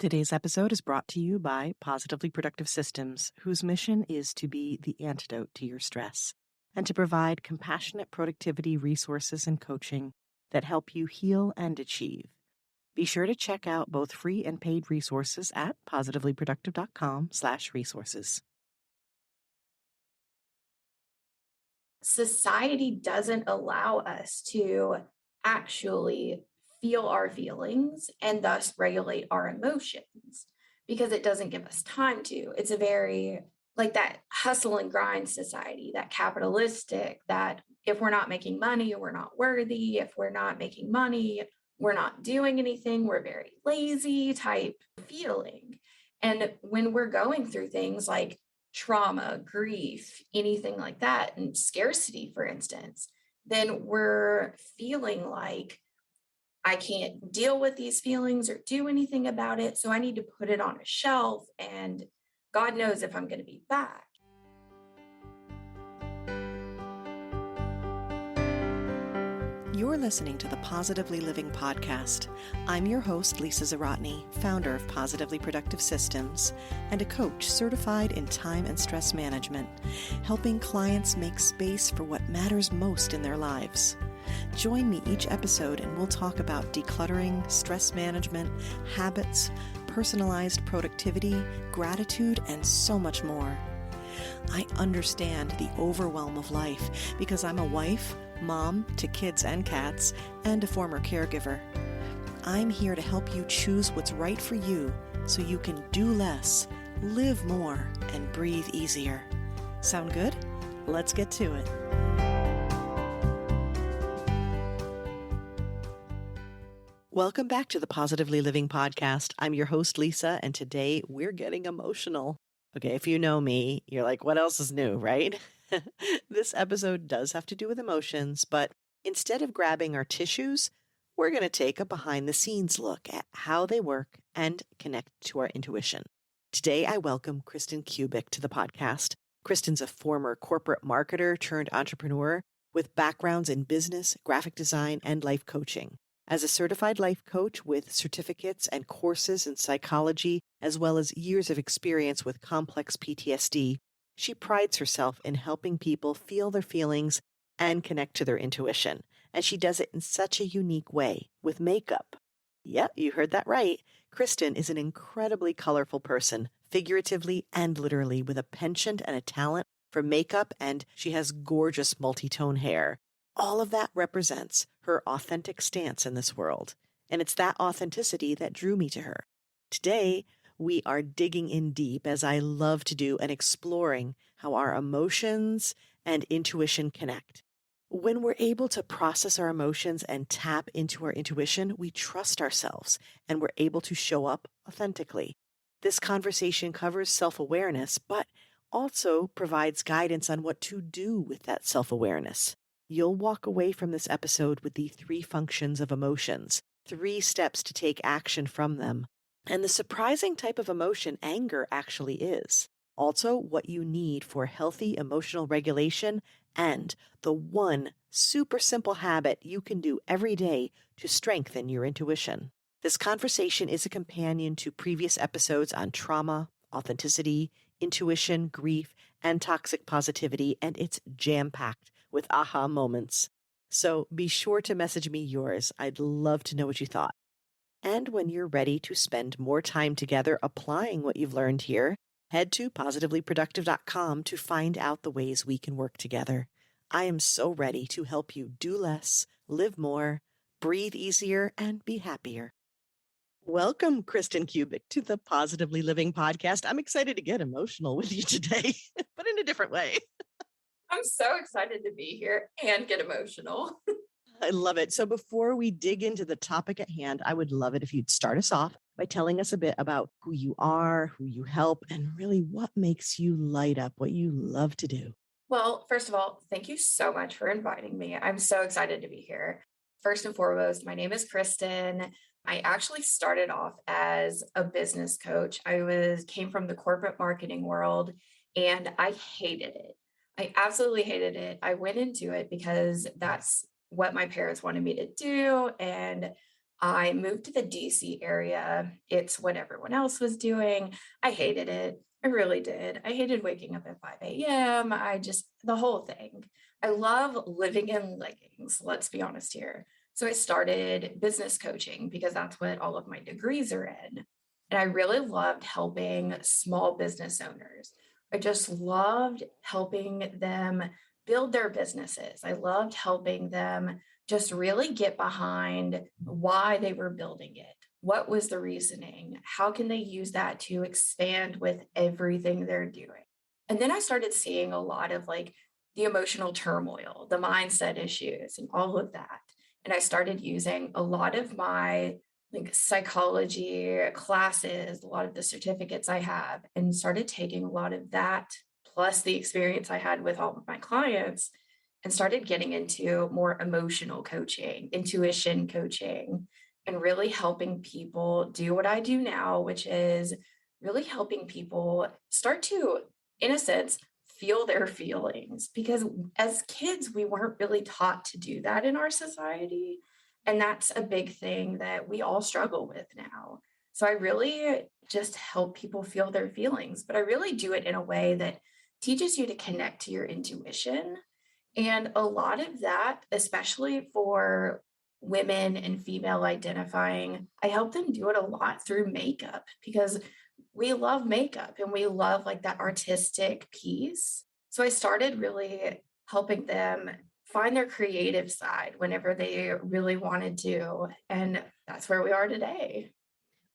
Today's episode is brought to you by Positively Productive Systems, whose mission is to be the antidote to your stress and to provide compassionate productivity resources and coaching that help you heal and achieve. Be sure to check out both free and paid resources at positivelyproductive.com/resources. Society doesn't allow us to actually feel our feelings and thus regulate our emotions because it doesn't give us time to. It's a very like that hustle and grind society, that capitalistic, that if we're not making money, we're not worthy. If we're not making money, we're not doing anything. We're very lazy type feeling. And when we're going through things like trauma, grief, anything like that, and scarcity, for instance, then we're feeling like I can't deal with these feelings or do anything about it. So I need to put it on a shelf, and God knows if I'm going to be back. You're listening to the Positively Living Podcast. I'm your host, Lisa Zawrotny, founder of Positively Productive Systems and a coach certified in time and stress management, helping clients make space for what matters most in their lives. Join me each episode and we'll talk about decluttering, stress management, habits, personalized productivity, gratitude, and so much more. I understand the overwhelm of life because I'm a wife, mom to kids and cats, and a former caregiver. I'm here to help you choose what's right for you so you can do less, live more, and breathe easier. Sound good? Let's get to it. Welcome back to the Positively Living Podcast. I'm your host, Lisa, and today we're getting emotional. Okay, if you know me, you're like, what else is new, right? This episode does have to do with emotions, but instead of grabbing our tissues, we're going to take a behind-the-scenes look at how they work and connect to our intuition. Today, I welcome Kristen Kubik to the podcast. Kristen's a former corporate marketer turned entrepreneur with backgrounds in business, graphic design, and life coaching. As a certified life coach with certificates and courses in psychology, as well as years of experience with complex PTSD, she prides herself in helping people feel their feelings and connect to their intuition. And she does it in such a unique way with makeup. Yep, you heard that right. Kristen is an incredibly colorful person, figuratively and literally, with a penchant and a talent for makeup, and she has gorgeous multi-tone hair. All of that represents her authentic stance in this world. And it's that authenticity that drew me to her. Today, we are digging in deep, as I love to do, and exploring how our emotions and intuition connect. When we're able to process our emotions and tap into our intuition, we trust ourselves and we're able to show up authentically. This conversation covers self-awareness, but also provides guidance on what to do with that self-awareness. You'll walk away from this episode with the 3 functions of emotions, 3 steps to take action from them, and the surprising type of emotion anger actually is. Also, what you need for healthy emotional regulation and the one super simple habit you can do every day to strengthen your intuition. This conversation is a companion to previous episodes on trauma, authenticity, intuition, grief, and toxic positivity, and it's jam-packed with aha moments. So be sure to message me yours. I'd love to know what you thought. And when you're ready to spend more time together applying what you've learned here, head to positivelyproductive.com to find out the ways we can work together. I am so ready to help you do less, live more, breathe easier, and be happier. Welcome, Kristen Kubik, to the Positively Living Podcast. I'm excited to get emotional with you today, but in a different way. I'm so excited to be here and get emotional. I love it. So before we dig into the topic at hand, I would love it if you'd start us off by telling us a bit about who you are, who you help, and really what makes you light up, what you love to do. Well, first of all, thank you so much for inviting me. I'm so excited to be here. First and foremost, my name is Kristen. I actually started off as a business coach. Came from the corporate marketing world and I hated it. I absolutely hated it. I went into it because that's what my parents wanted me to do. And I moved to the DC area. It's what everyone else was doing. I hated it. I really did. I hated waking up at 5 a.m. The whole thing. I love living in leggings, let's be honest here. So I started business coaching because that's what all of my degrees are in. And I really loved helping small business owners. I just loved helping them build their businesses. I loved helping them just really get behind why they were building it. What was the reasoning? How can they use that to expand with everything they're doing? And then I started seeing a lot of like the emotional turmoil, the mindset issues, and all of that. And I started using a lot of my like psychology classes, a lot of the certificates I have, and started taking a lot of that plus the experience I had with all of my clients and started getting into more emotional coaching, intuition coaching, and really helping people do what I do now, which is really helping people start to, in a sense, feel their feelings. Because as kids, we weren't really taught to do that in our society. And that's a big thing that we all struggle with now. So I really just help people feel their feelings, but I really do it in a way that teaches you to connect to your intuition. And a lot of that, especially for women and female identifying, I help them do it a lot through makeup because we love makeup and we love like that artistic piece. So I started really helping them find their creative side whenever they really wanted to. And that's where we are today.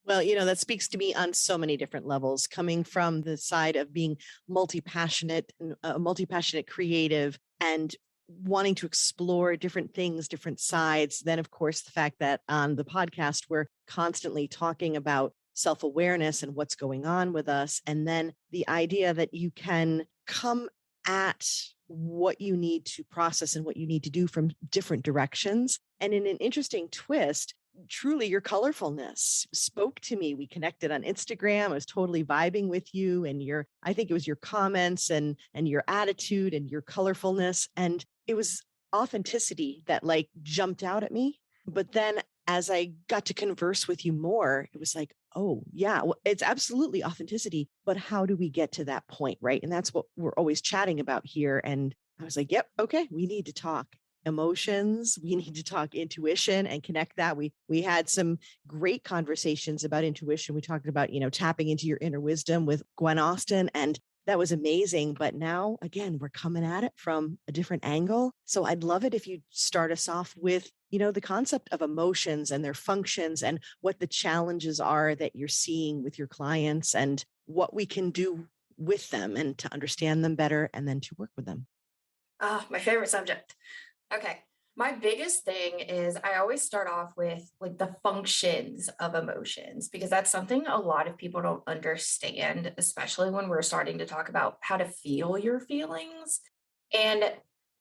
Well, that speaks to me on so many different levels, coming from the side of being multi-passionate, multi-passionate creative and wanting to explore different things, different sides. Then, of course, the fact that on the podcast, we're constantly talking about self-awareness and what's going on with us. And then the idea that you can come at what you need to process and what you need to do from different directions. And in an interesting twist, truly your colorfulness spoke to me. We connected on Instagram. I was totally vibing with you and I think it was your comments and your attitude and your colorfulness. And it was authenticity that like jumped out at me. But then as I got to converse with you more, it was like, oh yeah, well, it's absolutely authenticity, but how do we get to that point? Right. And that's what we're always chatting about here. And I was like, yep, okay, we need to talk emotions, we need to talk intuition and connect that. We had some great conversations about intuition. We talked about tapping into your inner wisdom with Gwen Austin, and that was amazing. But now again, we're coming at it from a different angle. So I'd love it if you start us off with the concept of emotions and their functions and what the challenges are that you're seeing with your clients and what we can do with them and to understand them better and then to work with them. Ah, my favorite subject. Okay. My biggest thing is I always start off with like the functions of emotions because that's something a lot of people don't understand, especially when we're starting to talk about how to feel your feelings. And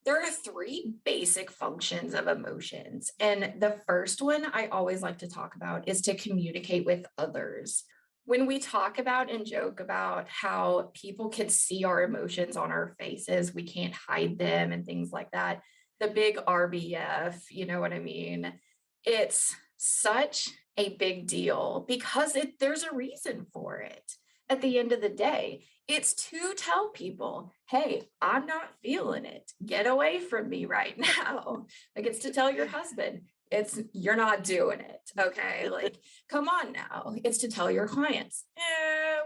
there are three basic functions of emotions. And the first one I always like to talk about is to communicate with others. When we talk about and joke about how people can see our emotions on our faces, we can't hide them and things like that, the big RBF, you know what I mean? It's such a big deal because there's a reason for it. At the end of the day, it's to tell people, hey, I'm not feeling it. Get away from me right now. Like it's to tell your husband, you're not doing it. Okay. Like, come on now. It's to tell your clients,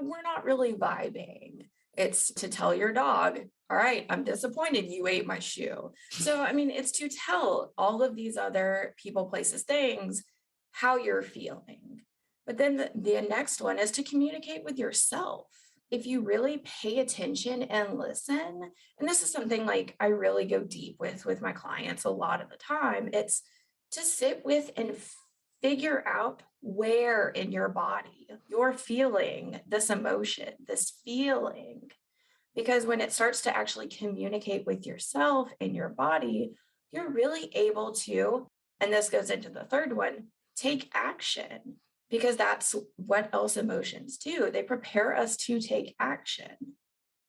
we're not really vibing. It's to tell your dog, all right, I'm disappointed you ate my shoe. So, I mean, it's to tell all of these other people, places, things, how you're feeling. But then the next one is to communicate with yourself. If you really pay attention and listen, and this is something like I really go deep with my clients a lot of the time, it's to sit with and figure out where in your body you're feeling this emotion, this feeling. Because when it starts to actually communicate with yourself and your body, you're really able to, and this goes into the third one, take action. Because that's what else emotions do. They prepare us to take action.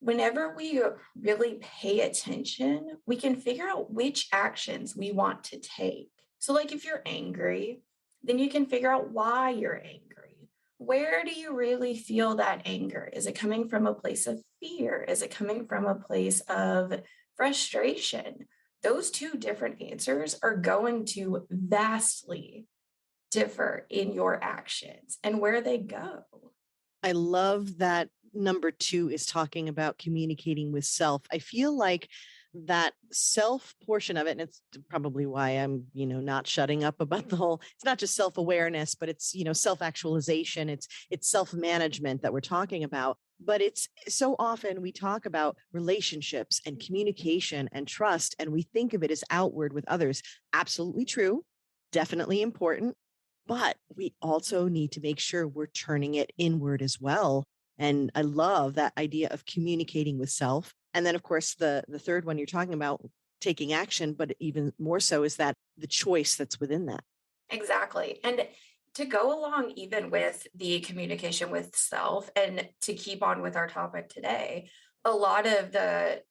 Whenever we really pay attention, we can figure out which actions we want to take. So, like if you're angry, Then you can figure out why you're angry. Where do you really feel that anger? Is it coming from a place of fear? Is it coming from a place of frustration? Those two different answers are going to vastly differ in your actions and where they go. I love that number two is talking about communicating with self. I feel like that self portion of it, and it's probably why I'm, not shutting up about the whole, it's not just self-awareness, but it's, self-actualization. It's self-management that we're talking about. But it's so often we talk about relationships and communication and trust, and we think of it as outward with others. Absolutely true. Definitely important. But we also need to make sure we're turning it inward as well. And I love that idea of communicating with self. And then, of course, the third one you're talking about, taking action, but even more so is that the choice that's within that. Exactly. And to go along even with the communication with self and to keep on with our topic today, a lot of the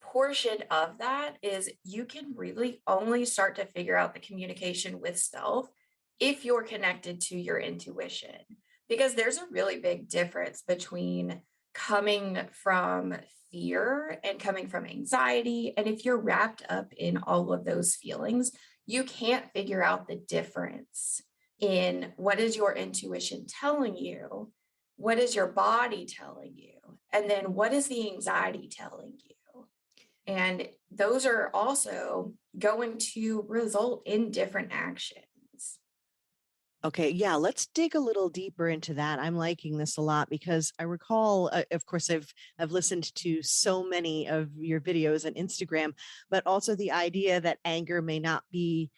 portion of that is you can really only start to figure out the communication with self if you're connected to your intuition. Because there's a really big difference between coming from fear and coming from anxiety. And if you're wrapped up in all of those feelings, you can't figure out the difference in what is your intuition telling you, what is your body telling you, and then what is the anxiety telling you. And those are also going to result in different actions. Okay, yeah, let's dig a little deeper into that. I'm liking this a lot because I recall, of course, I've listened to so many of your videos on Instagram, but also the idea that anger may not be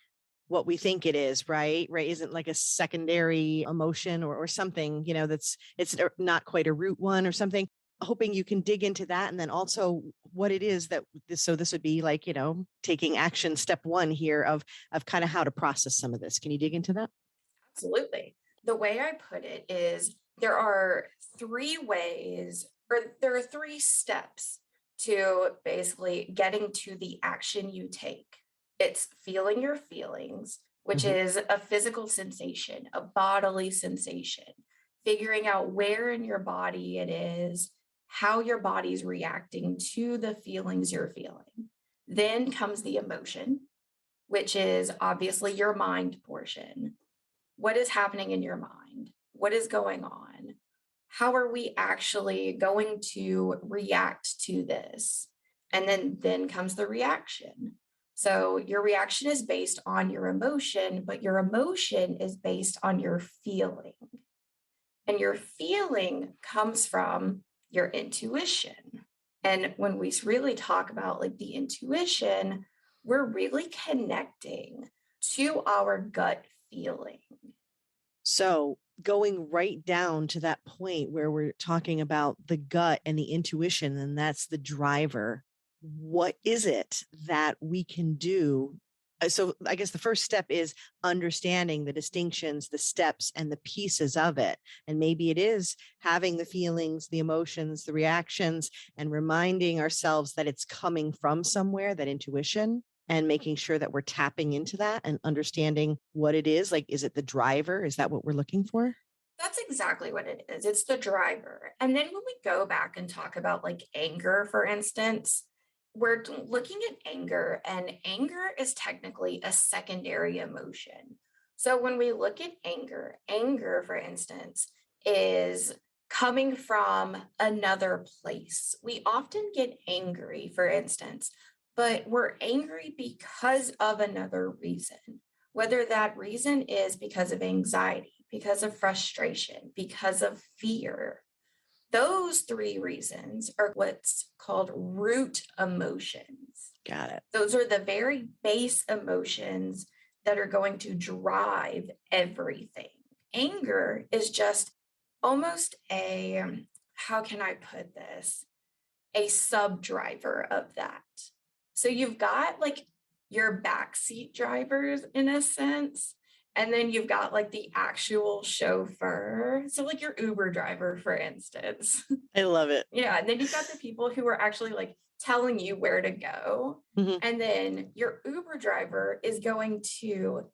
what we think it is, right? Right? Isn't like a secondary emotion or something, that's it's not quite a root one or something. Hoping you can dig into that, and then also what it is that this would be like, taking action step one here of kind of how to process some of this. Can you dig into that? Absolutely. The way I put it is there are three ways, or there are three steps to basically getting to the action you take. It's feeling your feelings, which Mhm. is a physical sensation, a bodily sensation, figuring out where in your body it is, how your body's reacting to the feelings you're feeling. Then comes the emotion, which is obviously your mind portion. What is happening in your mind? What is going on? How are we actually going to react to this? And then comes the reaction. So your reaction is based on your emotion, but your emotion is based on your feeling. And your feeling comes from your intuition. And when we really talk about like the intuition, we're really connecting to our gut feeling. So going right down to that point where we're talking about the gut and the intuition, and that's the driver. What is it that we can do? So I guess the first step is understanding the distinctions, the steps, and the pieces of it. And maybe it is having the feelings, the emotions, the reactions, and reminding ourselves that it's coming from somewhere, that intuition, and making sure that we're tapping into that and understanding what it is. Like, is it the driver? Is that what we're looking for? That's exactly what it is. It's the driver. And then when we go back and talk about like anger, for instance, we're looking at anger, and anger is technically a secondary emotion. So when we look at anger, anger, for instance, is coming from another place. We often get angry, for instance, but we're angry because of another reason, whether that reason is because of anxiety, because of frustration, because of fear. Those three reasons are what's called root emotions. Got it. Those are the very base emotions that are going to drive everything. Anger is just almost how can I put this? A sub driver of that. So you've got like your backseat drivers in a sense, and then you've got like the actual chauffeur. So like your Uber driver, for instance. I love it. Yeah. And then you've got the people who are actually like telling you where to go. Mhm. And then your Uber driver is going to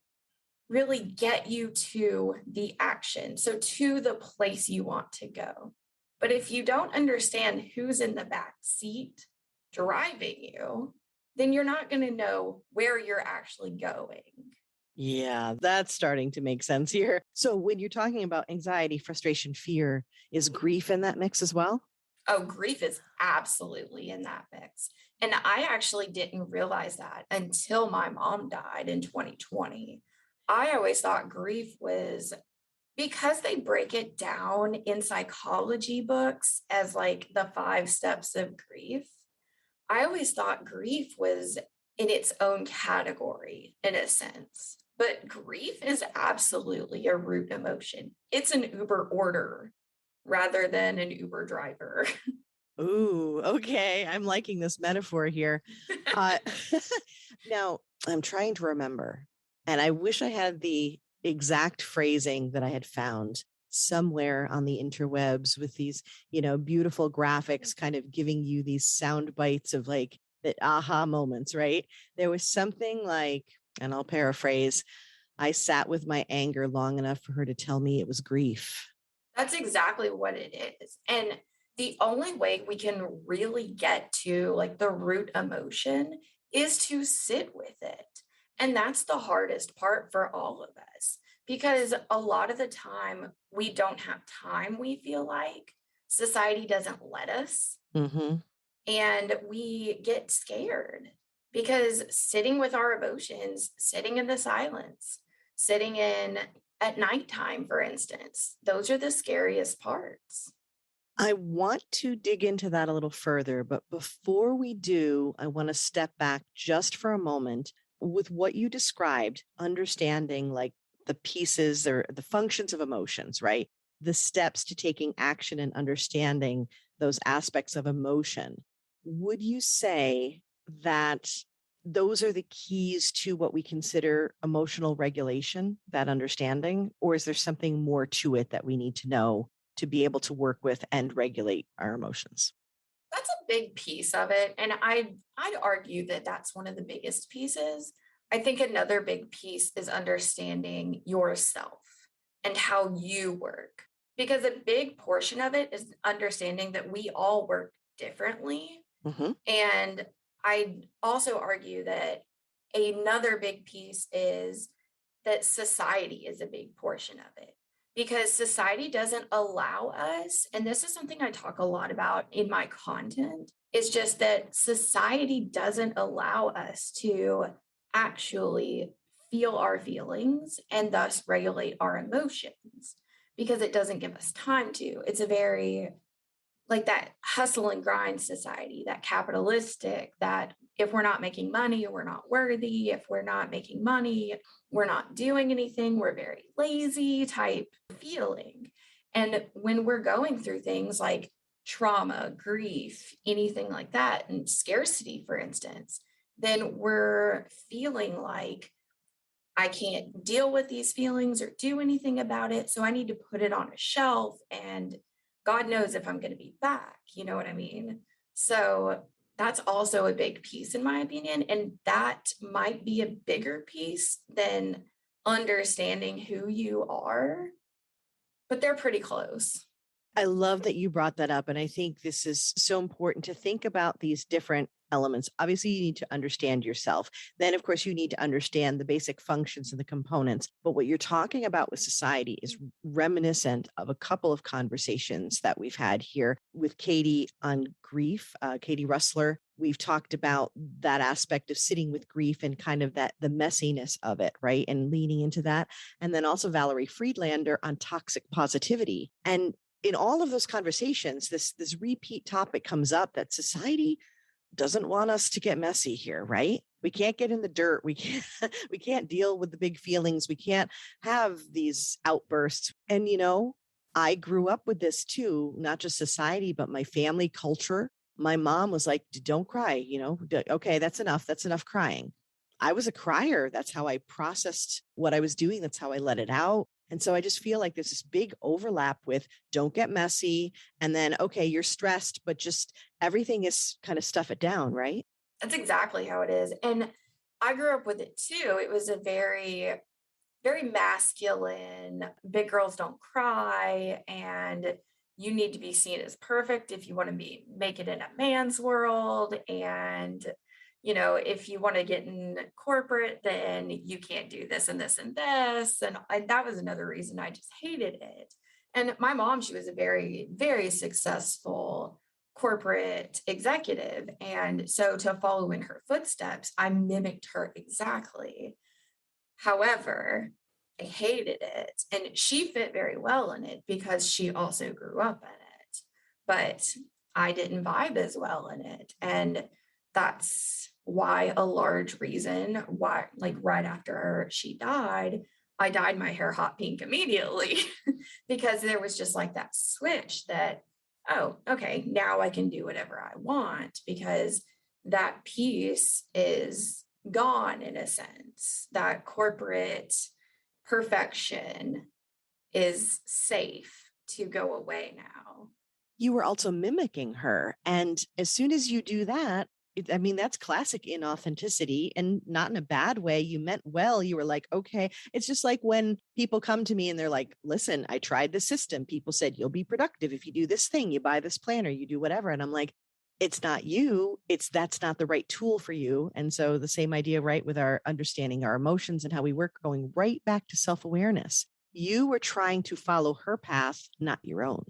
really get you to the action, so to the place you want to go. But if you don't understand who's in the back seat driving you, then you're not going to know where you're actually going. Yeah, that's starting to make sense here. So when you're talking about anxiety, frustration, fear, is grief in that mix as well? Oh, grief is absolutely in that mix. And I actually didn't realize that until my mom died in 2020. I always thought grief was because they break it down in psychology books as like the 5 steps of grief. I always thought grief was in its own category in a sense. But grief is absolutely a root emotion. It's an Uber order rather than an Uber driver. Ooh, okay. I'm liking this metaphor here. Uh, now, I'm trying to remember, and I wish I had the exact phrasing that I had found somewhere on the interwebs with these, beautiful graphics kind of giving you these sound bites of like the aha moments, right? There was something like, and I'll paraphrase, I sat with my anger long enough for her to tell me it was grief. That's exactly what it is. And the only way we can really get to like the root emotion is to sit with it. And that's the hardest part for all of us because a lot of the time we don't have time, we feel like society doesn't let us. Hmm. And we get scared because sitting with our emotions, sitting in the silence, sitting in at nighttime, for instance, those are the scariest parts. I want to dig into that a little further, but before we do, I want to step back just for a moment with what you described, understanding like the pieces or the functions of emotions, right? The steps to taking action and understanding those aspects of emotion. Would you say that those are the keys to what we consider emotional regulation, that understanding? Or is there something more to it that we need to know to be able to work with and regulate our emotions? That's a big piece of it. And I'd argue that that's one of the biggest pieces. I think another big piece is understanding yourself and how you work. Because a big portion of it is understanding that we all work differently. Hmm. And I also argue that another big piece is that society is a big portion of it because society doesn't allow us, and this is something I talk a lot about in my content, is just that society doesn't allow us to actually feel our feelings and thus regulate our emotions because it doesn't give us time to. It's a very like that hustle and grind society, that capitalistic, that if we're not making money, we're not worthy. If we're not making money, we're not doing anything. We're very lazy type feeling. And when we're going through things like trauma, grief, anything like that, and scarcity, for instance, then we're feeling like I can't deal with these feelings or do anything about it. So I need to put it on a shelf and God knows if I'm going to be back. You know what I mean? So that's also a big piece, in my opinion. And that might be a bigger piece than understanding who you are, but they're pretty close. I love that you brought that up. And I think this is so important to think about these different elements. Obviously, you need to understand yourself. Then, of course, you need to understand the basic functions and the components. But what you're talking about with society is reminiscent of a couple of conversations that we've had here with Katie on grief, Katie Russler. We've talked about that aspect of sitting with grief and kind of that the messiness of it, right? And leaning into that. And then also Valerie Friedlander on toxic positivity. And in all of those conversations, this repeat topic comes up that society doesn't want us to get messy here, right? We can't get in the dirt. We can't we can't deal with the big feelings. We can't have these outbursts. And I grew up with this too, not just society, but my family culture. My mom was like, don't cry, okay, that's enough. That's enough crying. I was a crier. That's how I processed what I was doing. That's how I let it out. And so I just feel like there's this big overlap with don't get messy. And then, okay, you're stressed, but just everything is kind of stuff it down, right? That's exactly how it is. And I grew up with it too. It was a very very masculine, big girls don't cry, and you need to be seen as perfect if you want to be make it in a man's world. And if you want to get in corporate, then you can't do this and this and this. And that was another reason I just hated it. And my mom, she was a very, very successful corporate executive. And so to follow in her footsteps, I mimicked her exactly. However, I hated it. And she fit very well in it because she also grew up in it. But I didn't vibe as well in it. And that's why a large reason why, like right after she died, I dyed my hair hot pink immediately because there was just like that switch that, oh, okay, now I can do whatever I want because that piece is gone in a sense. That corporate perfection is safe to go away now. You were also mimicking her. And as soon as you do that, I mean, that's classic inauthenticity and not in a bad way. You meant well. You were like, okay. It's just like when people come to me and they're like, listen, I tried the system. People said, you'll be productive if you do this thing, you buy this planner, you do whatever. And I'm like, it's not you. That's not the right tool for you. And so the same idea, right, with our understanding our emotions and how we work, going right back to self awareness. You were trying to follow her path, not your own.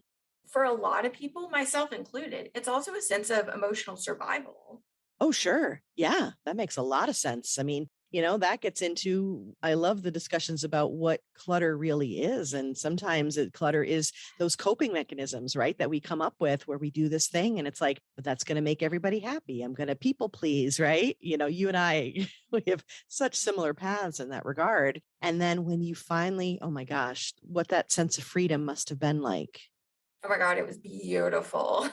For a lot of people, myself included, it's also a sense of emotional survival. Oh, sure. Yeah, that makes a lot of sense. I mean, that gets into, I love the discussions about what clutter really is. And sometimes clutter is those coping mechanisms, right? That we come up with where we do this thing and it's like, but that's going to make everybody happy. I'm going to people please, right? You and I, we have such similar paths in that regard. And then when you finally, oh my gosh, what that sense of freedom must have been like. Oh my God, it was beautiful.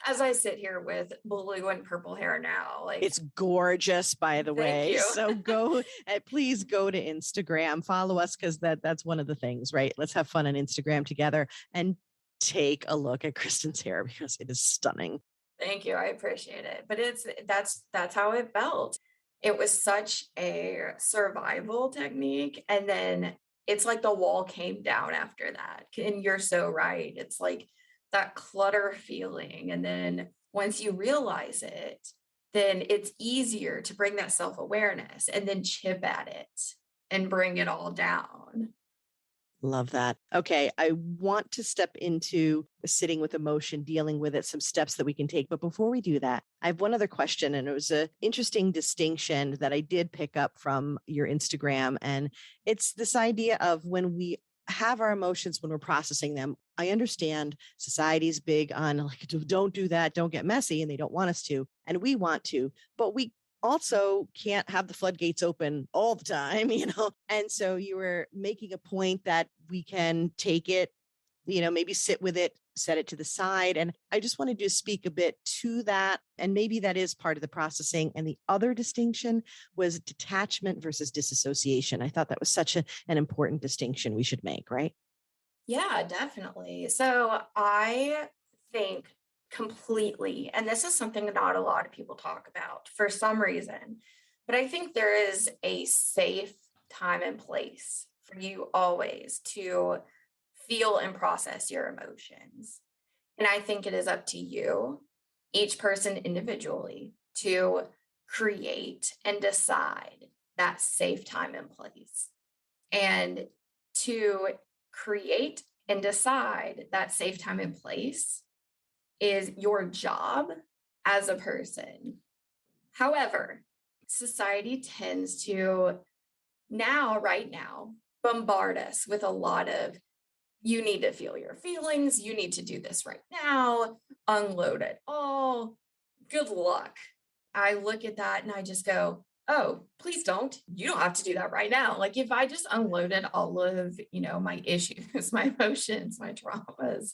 As I sit here with blue and purple hair now, like, It's gorgeous, by the thank way. you. So please go to Instagram, follow us because that's one of the things, right? Let's have fun on Instagram together and take a look at Kristen's hair because it is stunning. Thank you. I appreciate it. But that's how it felt. It was such a survival technique. And then it's like the wall came down after that. And you're so right. It's like that clutter feeling. And then once you realize it, then it's easier to bring that self-awareness and then chip at it and bring it all down. Love that. Okay. I want to step into sitting with emotion, dealing with it, some steps that we can take. But before we do that, I have one other question. And it was an interesting distinction that I did pick up from your Instagram. And it's this idea of when we have our emotions, when we're processing them. I understand society's big on like, don't do that, don't get messy. And they don't want us to. And we want to, but we also can't have the floodgates open all the time, And so you were making a point that we can take it, maybe sit with it, set it to the side. And I just wanted to speak a bit to that. And maybe that is part of the processing. And the other distinction was detachment versus disassociation. I thought that was such an important distinction we should make, right? Yeah, definitely. So I think completely, and this is something that not a lot of people talk about for some reason, but I think there is a safe time and place for you always to feel and process your emotions. And I think it is up to you, each person individually, to create and decide that safe time and place. And to create and decide that safe time and place is your job as a person. However, society tends to right now, bombard us with a lot of you need to feel your feelings, you need to do this right now, unload it all. Good luck. I look at that and I just go, oh, please don't. You don't have to do that right now. Like if I just unloaded all of, my issues, my emotions, my traumas,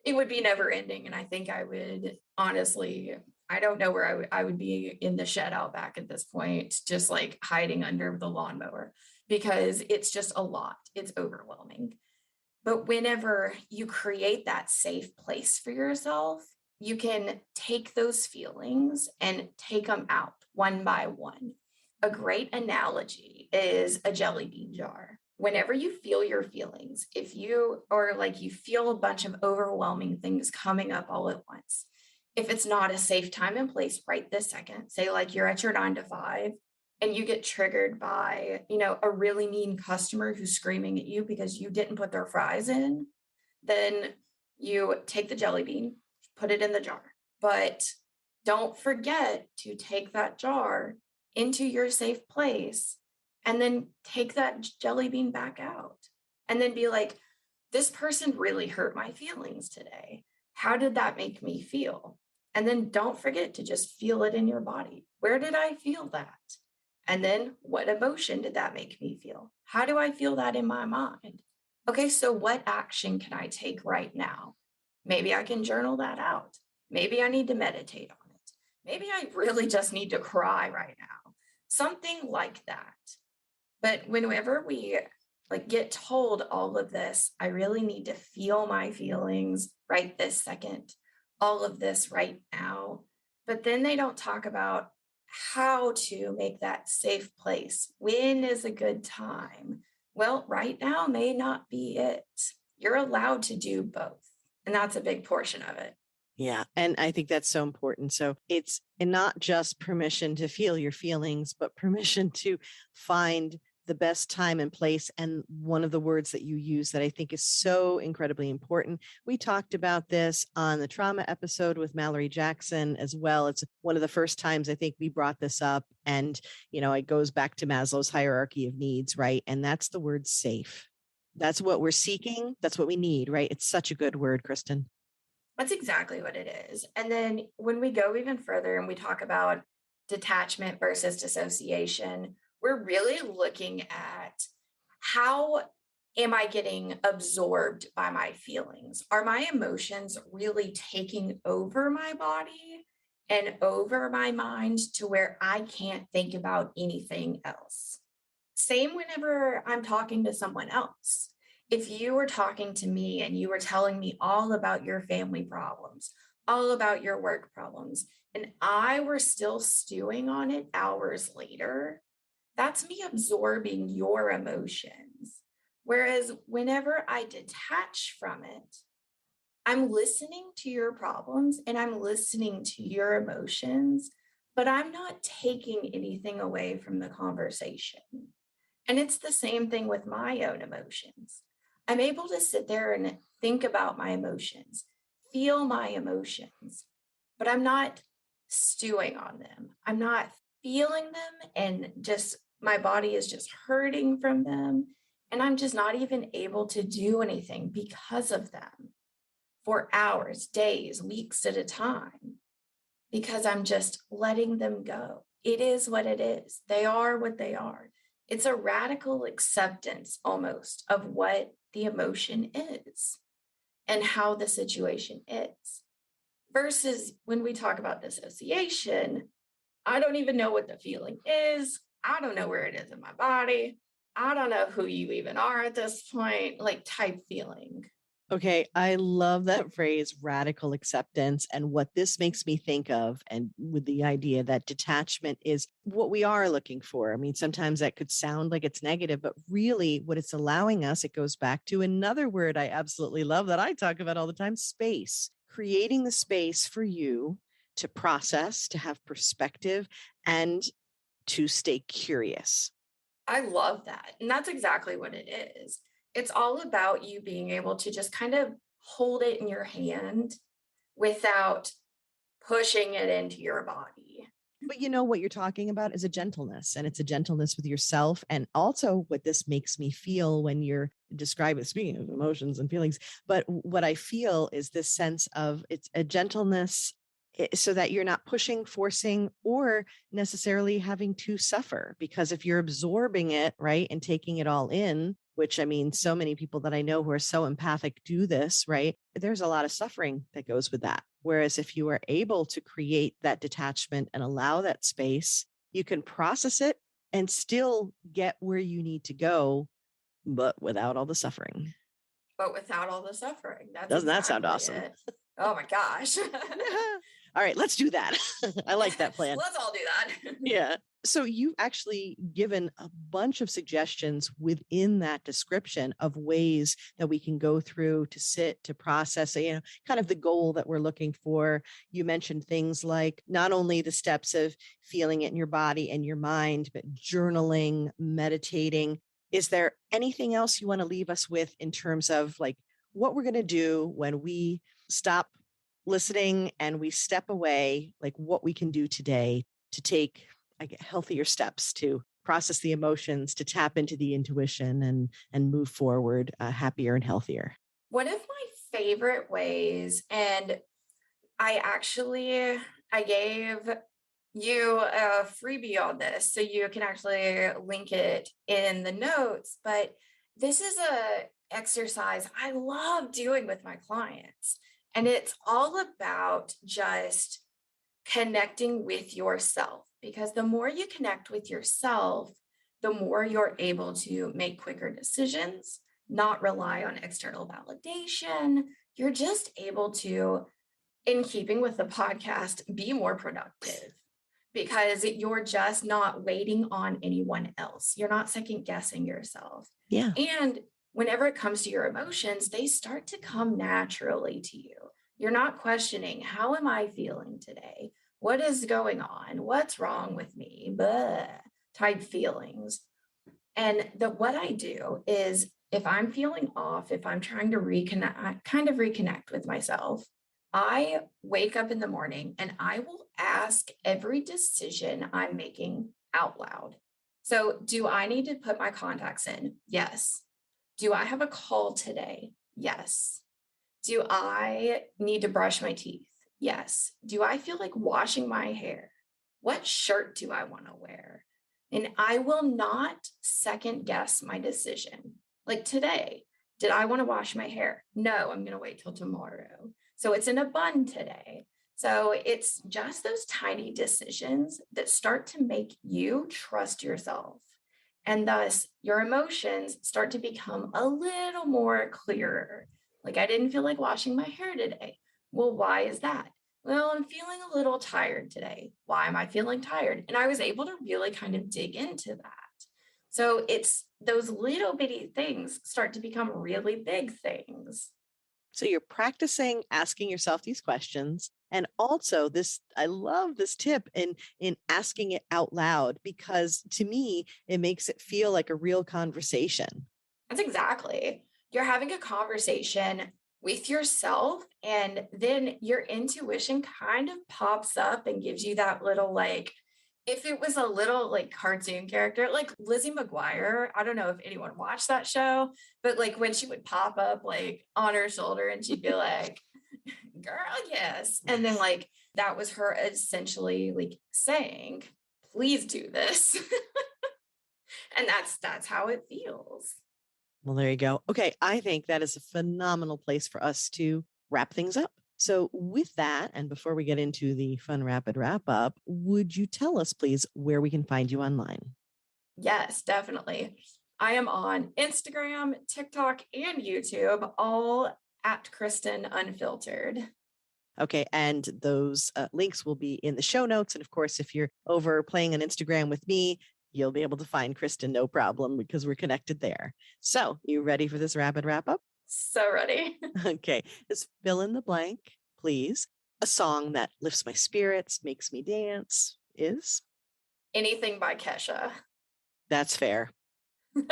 it would be never ending. And I think I would honestly, I don't know where I would be in the shed out back at this point, just like hiding under the lawnmower because it's just a lot. It's overwhelming. But whenever you create that safe place for yourself, you can take those feelings and take them out one by one. A great analogy analogy is a jelly bean jar. Whenever you feel your feelings, if you or like you feel a bunch of overwhelming things coming up all at once, if it's not a safe time and place right this second, say like you're at your 9 to 5 and you get triggered by, a really mean customer who's screaming at you because you didn't put their fries in, then you take the jelly bean, put it in the jar. But don't forget to take that jar into your safe place and then take that jelly bean back out and then be like, this person really hurt my feelings today. How did that make me feel? And then don't forget to just feel it in your body. Where did I feel that? And then what emotion did that make me feel? How do I feel that in my mind? Okay, so what action can I take right now? Maybe I can journal that out. Maybe I need to meditate on it. Maybe I really just need to cry right now. Something like that. But whenever we get told all of this, I really need to feel my feelings right this second, all of this right now. But then they don't talk about how to make that safe place. When is a good time? Well, right now may not be it. You're allowed to do both. And that's a big portion of it. Yeah. And I think that's so important. So it's not just permission to feel your feelings, but permission to find the best time and place. And one of the words that you use that I think is so incredibly important. We talked about this on the trauma episode with Mallory Jackson as well. It's one of the first times I think we brought this up. And, it goes back to Maslow's hierarchy of needs, right? And that's the word safe. That's what we're seeking. That's what we need, right? It's such a good word, Kristen. That's exactly what it is. And then when we go even further and we talk about detachment versus dissociation, we're really looking at how am I getting absorbed by my feelings? Are my emotions really taking over my body and over my mind to where I can't think about anything else? Same whenever I'm talking to someone else. If you were talking to me and you were telling me all about your family problems, all about your work problems, and I were still stewing on it hours later, that's me absorbing your emotions. Whereas whenever I detach from it, I'm listening to your problems and I'm listening to your emotions, but I'm not taking anything away from the conversation. And it's the same thing with my own emotions. I'm able to sit there and think about my emotions, feel my emotions, but I'm not stewing on them. I'm not feeling them and just my body is just hurting from them. And I'm just not even able to do anything because of them for hours, days, weeks at a time, because I'm just letting them go. It is what it is. They are what they are. It's a radical acceptance almost of what the emotion is and how the situation is. Versus when we talk about dissociation, I don't even know what the feeling is. I don't know where it is in my body. I don't know who you even are at this point, type feeling. Okay, I love that phrase, radical acceptance. And what this makes me think of, and with the idea that detachment is what we are looking for. I mean, sometimes that could sound like it's negative, but really what it's allowing us, it goes back to another word I absolutely love that I talk about all the time, space. Creating the space for you to process, to have perspective, and to stay curious. I love that. And that's exactly what it is. It's all about you being able to just kind of hold it in your hand without pushing it into your body. But what you're talking about is a gentleness, and it's a gentleness with yourself. And also what this makes me feel when you're describing, speaking of emotions and feelings, but what I feel is this sense of it's a gentleness so that you're not pushing, forcing, or necessarily having to suffer. Because if you're absorbing it, right, and taking it all in, which I mean, so many people that I know who are so empathic do this, right? There's a lot of suffering that goes with that. Whereas if you are able to create that detachment and allow that space, you can process it and still get where you need to go, but without all the suffering. But without all the suffering. That's Doesn't that sound exactly awesome? it. Oh my gosh. All right, let's do that. I like that plan. Let's all do that. Yeah. So you've actually given a bunch of suggestions within that description of ways that we can go through to sit, to process, kind of the goal that we're looking for. You mentioned things like not only the steps of feeling it in your body and your mind, but journaling, meditating. Is there anything else you want to leave us with in terms of like what we're going to do when we stop listening and we step away, like what we can do today to take healthier steps to process the emotions, to tap into the intuition and move forward happier and healthier? One of my favorite ways, and I gave you a freebie on this, so you can actually link it in the notes, but this is a exercise I love doing with my clients. And it's all about just connecting with yourself, because the more you connect with yourself, the more you're able to make quicker decisions, not rely on external validation. You're just able to, in keeping with the podcast, be more productive because you're just not waiting on anyone else. You're not second guessing yourself. Yeah. And whenever it comes to your emotions, they start to come naturally to you. You're not questioning, how am I feeling today? What is going on? What's wrong with me? Blah, type feelings. And what I do is if I'm feeling off, if I'm trying to reconnect with myself, I wake up in the morning and I will ask every decision I'm making out loud. So, do I need to put my contacts in? Yes. Do I have a call today? Yes. Do I need to brush my teeth? Yes. Do I feel like washing my hair? What shirt do I want to wear? And I will not second guess my decision. Like today, did I want to wash my hair? No, I'm going to wait till tomorrow. So it's in a bun today. So it's just those tiny decisions that start to make you trust yourself. And thus your emotions start to become a little more clearer. Like, I didn't feel like washing my hair today. Well, why is that? Well, I'm feeling a little tired today. Why am I feeling tired? And I was able to really kind of dig into that. So it's those little bitty things start to become really big things. So you're practicing asking yourself these questions. And also this, I love this tip in asking it out loud, because to me, it makes it feel like a real conversation. That's exactly. You're having a conversation with yourself, and then your intuition kind of pops up and gives you that little, like, if it was a little like cartoon character, like Lizzie McGuire, I don't know if anyone watched that show, but like when she would pop up like on her shoulder and she'd be like, girl, yes. And then like that was her essentially like saying, please do this. And that's how it feels. Well, there you go. Okay. I think that is a phenomenal place for us to wrap things up. So, with that, and before we get into the fun rapid wrap up, would you tell us, please, where we can find you online? Yes, definitely. I am on Instagram, TikTok, and YouTube, all at Kristen Unfiltered. Okay. And those links will be in the show notes. And of course, if you're over playing on Instagram with me, you'll be able to find Kristen, no problem, because we're connected there. So, you ready for this rapid wrap up? So ready. Okay. Just fill in the blank, please. A song that lifts my spirits, makes me dance is? Anything by Kesha. That's fair. All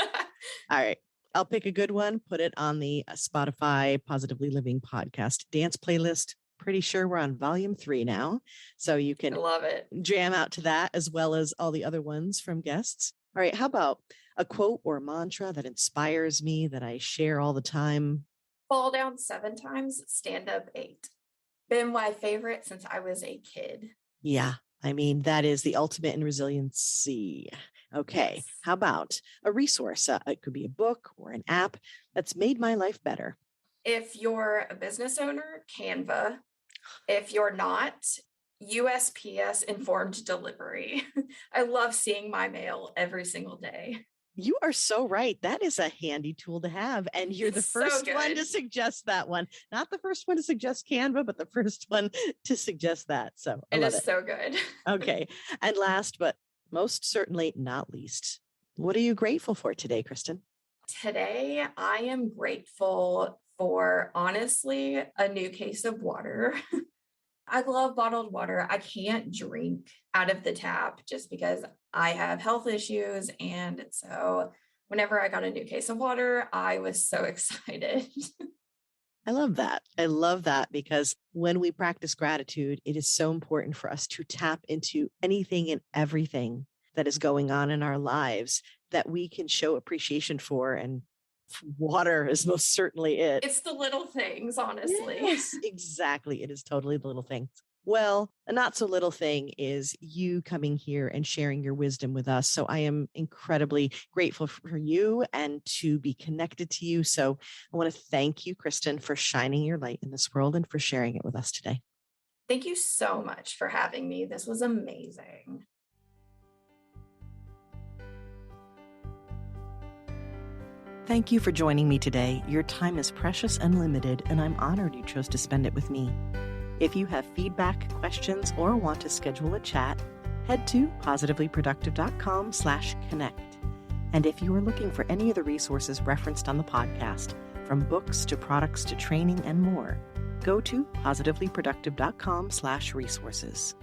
right. I'll pick a good one, put it on the Spotify Positively Living podcast dance playlist. Pretty sure we're on volume 3 now. So you I can love it. jam out to that as well as all the other ones from guests. All right. How about a quote or mantra that inspires me that I share all the time? Fall down 7 times, stand up 8. Been my favorite since I was a kid. Yeah. I mean, that is the ultimate in resiliency. Okay. Yes. How about a resource? It could be a book or an app that's made my life better. If you're a business owner, Canva. If you're not, USPS informed delivery. I love seeing my mail every single day. You are so right. That is a handy tool to have. And you're the It's so first one good. to suggest that one. Not the first one to suggest Canva, but the first one to suggest that. So I It love is it. so good. Okay. And last but most certainly not least, what are you grateful for today, Kristen? Today, I am grateful for honestly a new case of water. I love bottled water. I can't drink out of the tap just because I have health issues. And so, whenever I got a new case of water, I was so excited. I love that. I love that because when we practice gratitude, it is so important for us to tap into anything and everything that is going on in our lives that we can show appreciation for. And water is most certainly it. It's the little things, honestly. Yes, exactly. It is totally the little things. Well, a not so little thing is you coming here and sharing your wisdom with us. So I am incredibly grateful for you and to be connected to you. So I want to thank you, Kristen, for shining your light in this world and for sharing it with us today. Thank you so much for having me. This was amazing. Thank you for joining me today. Your time is precious and limited, and I'm honored you chose to spend it with me. If you have feedback, questions, or want to schedule a chat, head to positivelyproductive.com/connect. And if you are looking for any of the resources referenced on the podcast, from books to products to training and more, go to positivelyproductive.com/resources.